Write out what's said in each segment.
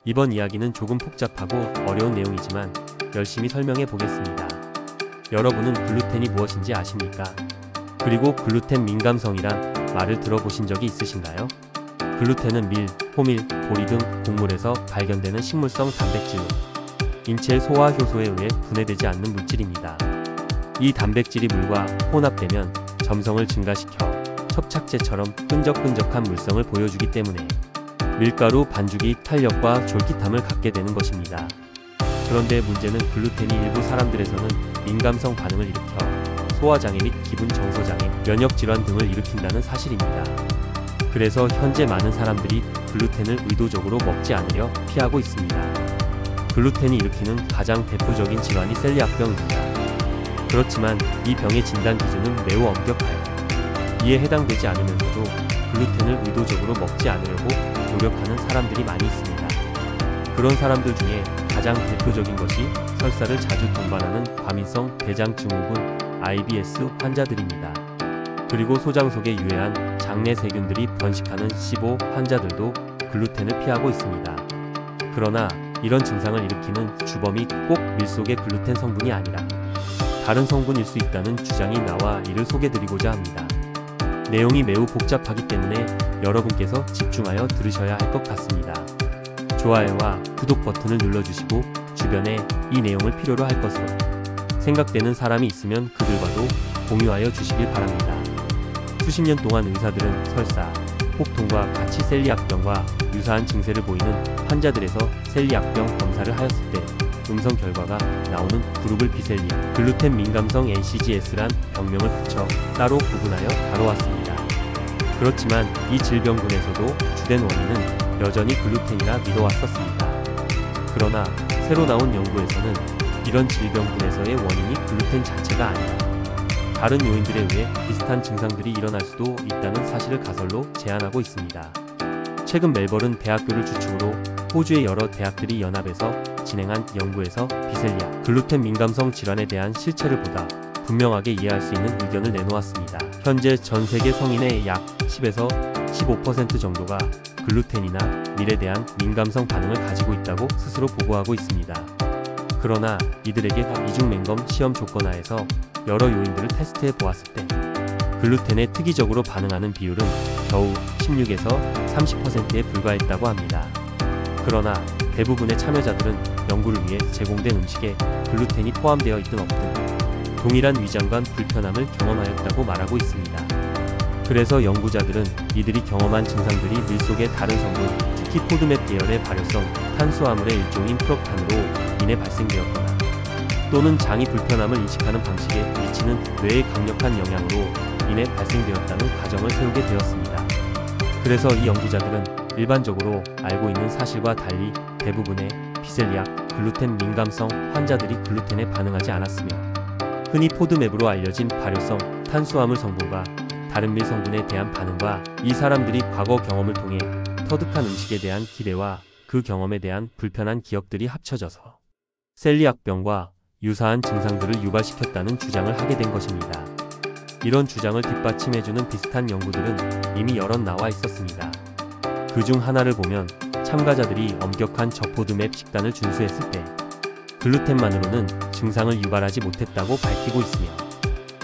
이번 이야기는 조금 복잡하고 어려운 내용이지만 열심히 설명해 보겠습니다. 여러분은 글루텐이 무엇인지 아십니까? 그리고 글루텐 민감성이란 말을 들어보신 적이 있으신가요? 글루텐은 밀, 호밀, 보리 등 곡물에서 발견되는 식물성 단백질로 인체 소화 효소에 의해 분해되지 않는 물질입니다. 이 단백질이 물과 혼합되면 점성을 증가시켜 첩착제처럼 끈적끈적한 물성을 보여주기 때문에 밀가루 반죽이 탄력과 졸깃함을 갖게 되는 것입니다. 그런데 문제는 글루텐이 일부 사람들에서는 민감성 반응을 일으켜 소화장애 및 기분 정서장애, 면역질환 등을 일으킨다는 사실입니다. 그래서 현재 많은 사람들이 글루텐을 의도적으로 먹지 않으려 피하고 있습니다. 글루텐이 일으키는 가장 대표적인 질환이 셀리악병입니다. 그렇지만 이 병의 진단 기준은 매우 엄격하여 이에 해당되지 않으면서도 글루텐을 의도적으로 먹지 않으려고 노력하는 사람들이 많이 있습니다. 그런 사람들 중에 가장 대표적인 것이 설사를 자주 동반하는 과민성 대장증후군 IBS 환자들입니다. 그리고 소장 속에 유해한 장내 세균들이 번식하는 SIBO 환자들도 글루텐을 피하고 있습니다. 그러나 이런 증상을 일으키는 주범이 꼭 밀 속의 글루텐 성분이 아니라 다른 성분일 수 있다는 주장이 나와 이를 소개드리고자 합니다. 내용이 매우 복잡하기 때문에 여러분께서 집중하여 들으셔야 할 것 같습니다. 좋아요와 구독 버튼을 눌러주시고 주변에 이 내용을 필요로 할 것으로 생각되는 사람이 있으면 그들과도 공유하여 주시길 바랍니다. 수십 년 동안 의사들은 설사, 혹통과 같이 셀리악병과 유사한 증세를 보이는 환자들에서 셀리악병 검사를 하였을 때 음성 결과가 나오는 그룹을 비셀리악, 글루텐 민감성 NCGS란 병명을 붙여 따로 구분하여 다뤄왔습니다. 그렇지만 이 질병군에서도 주된 원인은 여전히 글루텐이라 믿어왔었습니다. 그러나 새로 나온 연구에서는 이런 질병군에서의 원인이 글루텐 자체가 아니라 다른 요인들에 의해 비슷한 증상들이 일어날 수도 있다는 사실을 가설로 제안하고 있습니다. 최근 멜버른 대학교를 주축으로 호주의 여러 대학들이 연합해서 진행한 연구에서 비셀리악, 글루텐 민감성 질환에 대한 실체를 보다 분명하게 이해할 수 있는 의견을 내놓았습니다. 현재 전 세계 성인의 약 10에서 15% 정도가 글루텐이나 밀에 대한 민감성 반응을 가지고 있다고 스스로 보고하고 있습니다. 그러나 이들에게 이중 랭덤 시험 조건 하에서 여러 요인들을 테스트해 보았을 때 글루텐에 특이적으로 반응하는 비율은 겨우 16에서 30%에 불과했다고 합니다. 그러나 대부분의 참여자들은 연구를 위해 제공된 음식에 글루텐이 포함되어 있든 없든 동일한 위장관 불편함을 경험하였다고 말하고 있습니다. 그래서 연구자들은 이들이 경험한 증상들이 밀 속의 다른 성분, 특히 포드맵 계열의 발효성 탄수화물의 일종인 프록탄으로 인해 발생되었거나 또는 장이 불편함을 인식하는 방식에 미치는 뇌의 강력한 영향으로 인해 발생되었다는 가정을 세우게 되었습니다. 그래서 이 연구자들은 일반적으로 알고 있는 사실과 달리 대부분의 비셀리악, 글루텐 민감성 환자들이 글루텐에 반응하지 않았으며 흔히 포드맵으로 알려진 발효성 탄수화물 성분과 다른 밀 성분에 대한 반응과 이 사람들이 과거 경험을 통해 터득한 음식에 대한 기대와 그 경험에 대한 불편한 기억들이 합쳐져서 셀리악병과 유사한 증상들을 유발시켰다는 주장을 하게 된 것입니다. 이런 주장을 뒷받침해주는 비슷한 연구들은 이미 여럿 나와 있었습니다. 그중 하나를 보면 참가자들이 엄격한 저포드맵 식단을 준수했을 때 글루텐만으로는 증상을 유발하지 못했다고 밝히고 있으며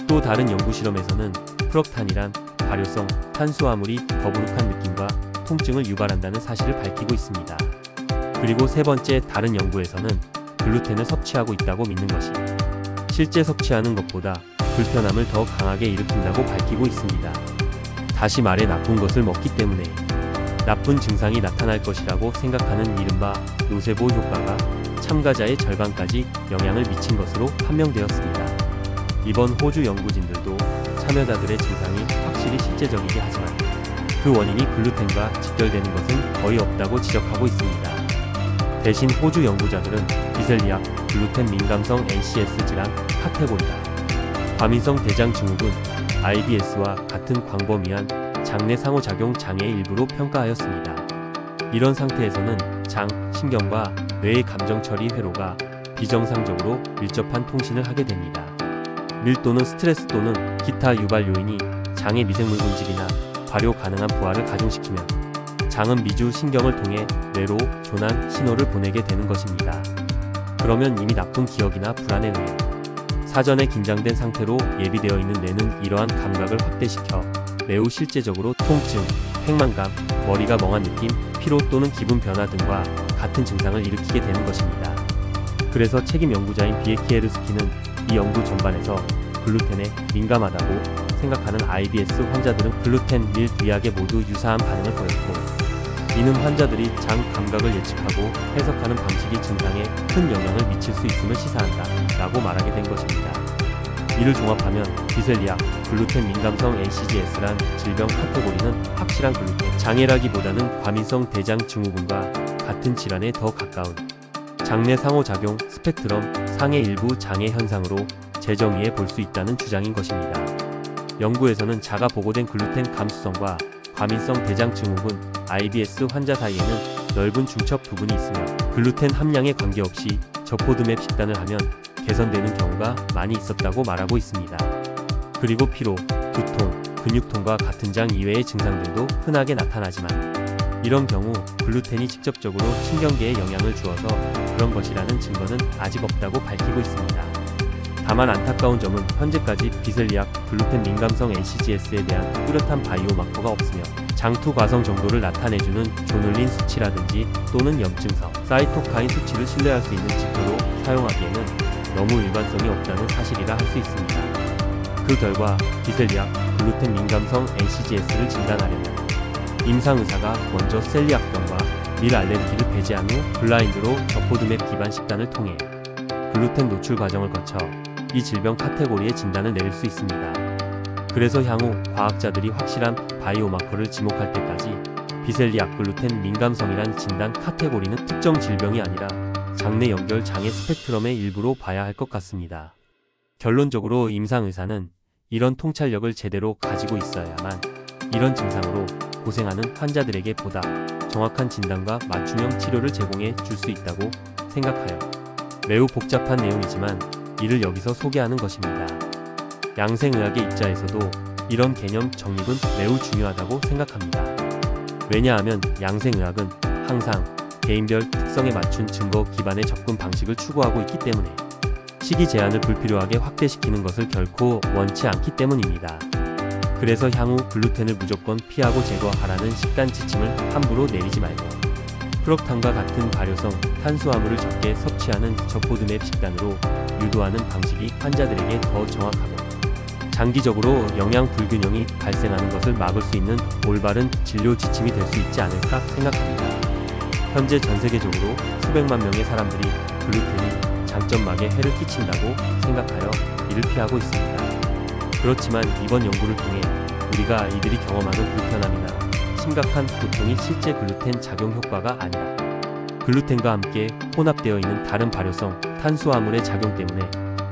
또 다른 연구 실험에서는 프록탄이란 발효성 탄수화물이 더부룩한 느낌과 통증을 유발한다는 사실을 밝히고 있습니다. 그리고 세 번째 다른 연구에서는 글루텐을 섭취하고 있다고 믿는 것이 실제 섭취하는 것보다 불편함을 더 강하게 일으킨다고 밝히고 있습니다. 다시 말해 나쁜 것을 먹기 때문에 나쁜 증상이 나타날 것이라고 생각하는 이른바 노세보 효과가 참가자의 절반까지 영향을 미친 것으로 판명되었습니다. 이번 호주 연구진들도 참여자들의 증상이 확실히 실제적이긴 하지만 그 원인이 글루텐과 직결되는 것은 거의 없다고 지적하고 있습니다. 대신 호주 연구자들은 비셀리악, 글루텐 민감성 NCS 질환 카테고리가 과민성 대장증후군 IBS와 같은 광범위한 장내 상호작용 장애의 일부로 평가하였습니다. 이런 상태에서는 장, 신경과 뇌의 감정처리 회로가 비정상적으로 밀접한 통신을 하게 됩니다. 밀 또는 스트레스 또는 기타 유발 요인이 장의 미생물 분질이나 발효 가능한 부하를 가중시키면 장은 미주 신경을 통해 뇌로 조난 신호를 보내게 되는 것입니다. 그러면 이미 나쁜 기억이나 불안에 의해 사전에 긴장된 상태로 예비되어 있는 뇌는 이러한 감각을 확대시켜 매우 실제적으로 통증, 팽만감, 머리가 멍한 느낌, 피로 또는 기분 변화 등과 같은 증상을 일으키게 되는 것입니다. 그래서 책임 연구자인 비에키에르스키는 이 연구 전반에서 글루텐에 민감하다고 생각하는 IBS 환자들은 글루텐 밀 위약에 모두 유사한 반응을 보였고, 이는 환자들이 장 감각을 예측하고 해석하는 방식이 증상에 큰 영향을 미칠 수 있음을 시사한다 라고 말하게 된 것입니다. 이를 종합하면 비셀리악, 글루텐 민감성 ACGS란 질병 카테고리는 확실한 글루텐 장애라기보다는 과민성 대장 증후군과 같은 질환에 더 가까운 장내 상호작용 스펙트럼 상의 일부 장애 현상으로 재정의해 볼 수 있다는 주장인 것입니다. 연구에서는 자가 보고된 글루텐 감수성과 과민성 대장 증후군 IBS 환자 사이에는 넓은 중첩 부분이 있으며 글루텐 함량에 관계없이 저포드맵 식단을 하면 개선되는 경우가 많이 있었다고 말하고 있습니다. 그리고 피로, 두통, 근육통과 같은 장 이외의 증상들도 흔하게 나타나지만 이런 경우 글루텐이 직접적으로 신경계에 영향을 주어서 그런 것이라는 증거는 아직 없다고 밝히고 있습니다. 다만 안타까운 점은 현재까지 비셀리악, 글루텐 민감성 ACGS에 대한 뚜렷한 바이오마커가 없으며 장투 과성 정도를 나타내주는 조눌린 수치라든지 또는 염증성, 사이토카인 수치를 신뢰할 수 있는 지표로 사용하기에는 너무 일관성이 없다는 사실이라 할 수 있습니다. 그 결과 비셀리악, 글루텐 민감성 ACGS를 진단하려면 임상의사가 먼저 셀리악병과 밀 알레르기를 배제한 후 블라인드로 저포드맵 기반 식단을 통해 글루텐 노출 과정을 거쳐 이 질병 카테고리의 진단을 내릴 수 있습니다. 그래서 향후 과학자들이 확실한 바이오마커를 지목할 때까지 비셀리악 글루텐 민감성이란 진단 카테고리는 특정 질병이 아니라 장내 연결 장애 스펙트럼의 일부로 봐야 할 것 같습니다. 결론적으로 임상의사는 이런 통찰력을 제대로 가지고 있어야만 이런 증상으로 고생하는 환자들에게 보다 정확한 진단과 맞춤형 치료를 제공해 줄 수 있다고 생각하여 매우 복잡한 내용이지만 이를 여기서 소개하는 것입니다. 양생의학의 입장에서도 이런 개념 정립은 매우 중요하다고 생각합니다. 왜냐하면 양생의학은 항상 개인별 특성에 맞춘 증거 기반의 접근 방식을 추구하고 있기 때문에 시기 제한을 불필요하게 확대시키는 것을 결코 원치 않기 때문입니다. 그래서 향후 글루텐을 무조건 피하고 제거하라는 식단 지침을 함부로 내리지 말고 프록탄과 같은 발효성 탄수화물을 적게 섭취하는 저포드맵 식단으로 유도하는 방식이 환자들에게 더 정확하고 장기적으로 영양 불균형이 발생하는 것을 막을 수 있는 올바른 진료 지침이 될 수 있지 않을까 생각합니다. 현재 전 세계적으로 수백만 명의 사람들이 글루텐이 장점막에 해를 끼친다고 생각하여 이를 피하고 있습니다. 그렇지만 이번 연구를 통해 우리가 이들이 경험하는 불편함이나 심각한 고통이 실제 글루텐 작용 효과가 아니라 글루텐과 함께 혼합되어 있는 다른 발효성 탄수화물의 작용 때문에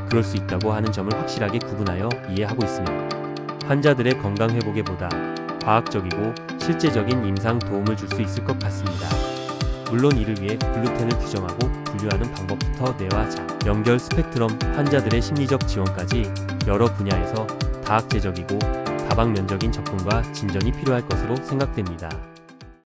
그럴 수 있다고 하는 점을 확실하게 구분하여 이해하고 있으며 환자들의 건강 회복에 보다 과학적이고 실제적인 임상 도움을 줄 수 있을 것 같습니다. 물론 이를 위해 글루텐을 규정하고 분류하는 방법부터 뇌와 장, 연결 스펙트럼, 환자들의 심리적 지원까지 여러 분야에서 다학제적이고 다방면적인 접근과 진전이 필요할 것으로 생각됩니다.